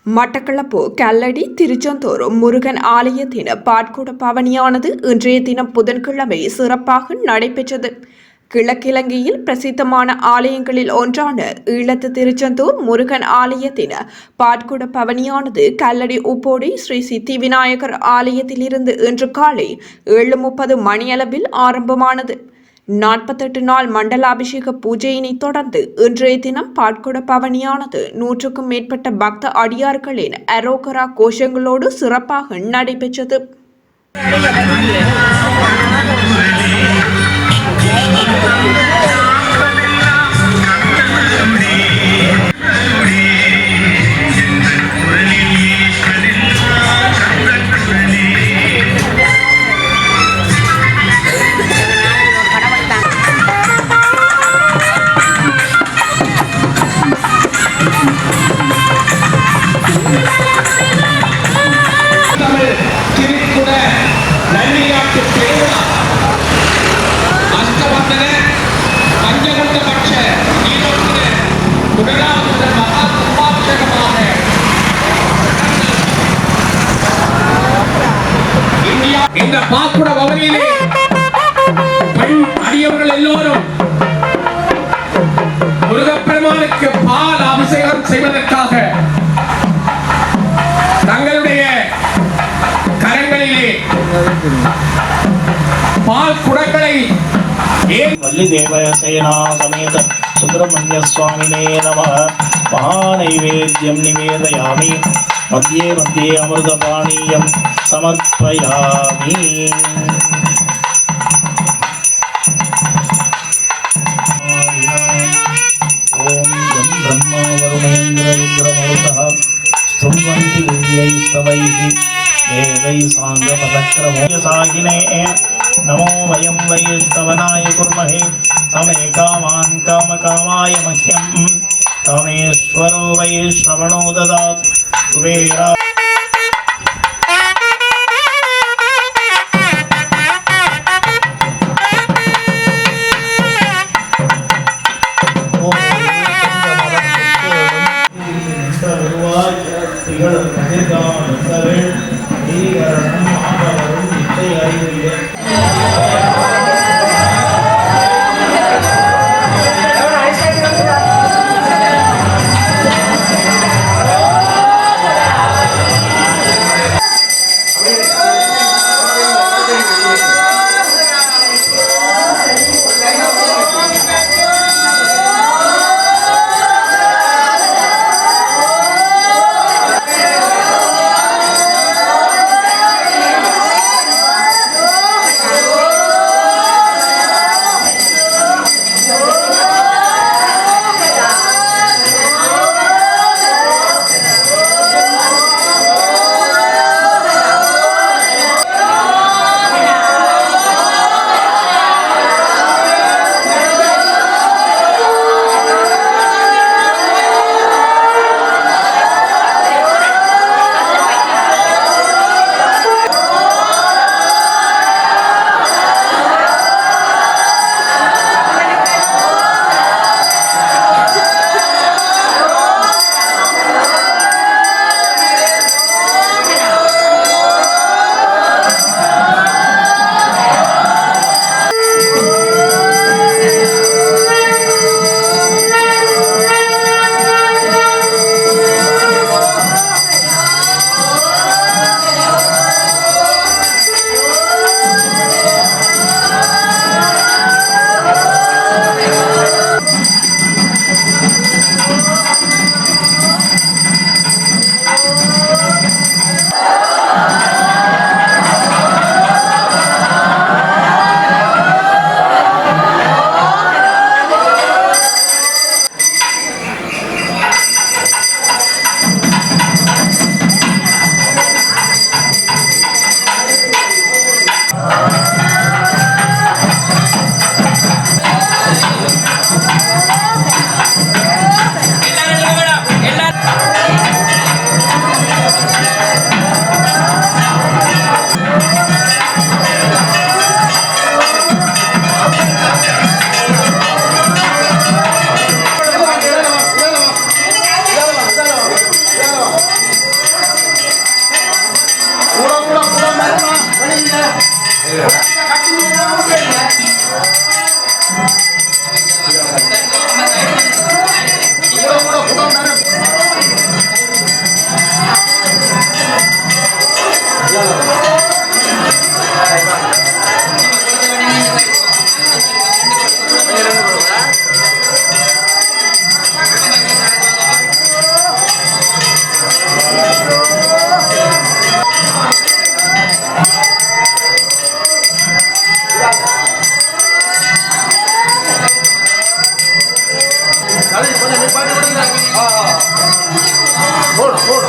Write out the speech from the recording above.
மட்டக்களப்பு கல்லடி திருச்செந்தூர் முருகன் ஆலயத்தின் பாட்கூட பவனியானது இன்றைய தினம் புதன்கிழமை சிறப்பாக நடைபெற்றது. கிழக்கிலங்கையில் பிரசித்தமான ஆலயங்களில் ஒன்றான ஈழத்து திருச்செந்தூர் முருகன் ஆலயத்தின் பாட்கூட பவனியானது கல்லடி உப்போடி ஸ்ரீ சித்தி விநாயகர் ஆலயத்திலிருந்து இன்று காலை 7:30 மணியளவில் ஆரம்பமானது. 48 நாள் மண்டலாபிஷேக பூஜையினை தொடர்ந்து இன்றைய தினம் பாட்குட பவனியானது 100க்கும் மேற்பட்ட பக்த அடியார்களின் அரோகரா கோஷங்களோடு சிறப்பாக நடைபெற்றது. இந்த பாக்குட பவனியிலே பெண் அடியவர்கள் எல்லோரும் முருகப்பெருமானுக்கு பால் அபிஷேகம் செய்வதற்காக தங்களுடைய கரங்களிலே பால் குடங்களை வள்ளி தேவசேனா சமேத சுப்பிரமணிய சுவாமினே நமः. மகாநைவேத்யம் நிவேதயாமி. மத்தியே மத்தியே அமிர்தபானீயம் சமர்ப்பயாமி. ஓம் யம் பிரம்மா வருணேந்திர ருத்ரமருதः ஸ்துவந்தி திவ்யைஸ்தவைः வேதைः சாங்கபதக்ரமோயசாகினே நமோ வயம் வைஷ்ணவனாய குர்மஹே சமே காமான் காமகாமாய மஹ்யம் காமேஸ்வரோ வைஷ்ணவனோ ததாத் குபேரா. போடு